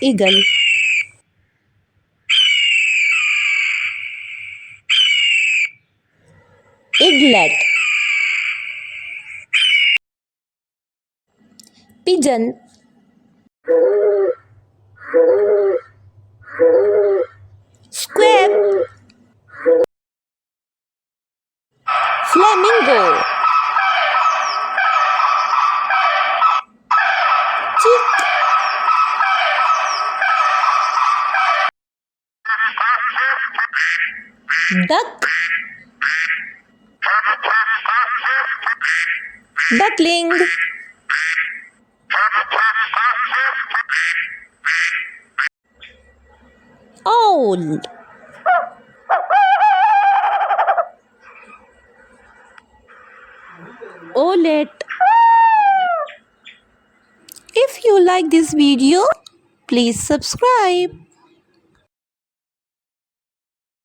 Eagle. Eaglet. Pigeon. Squab. Flamingo. Chick. Duck. Duckling. Owl. Owlet. If you like this video, please subscribe.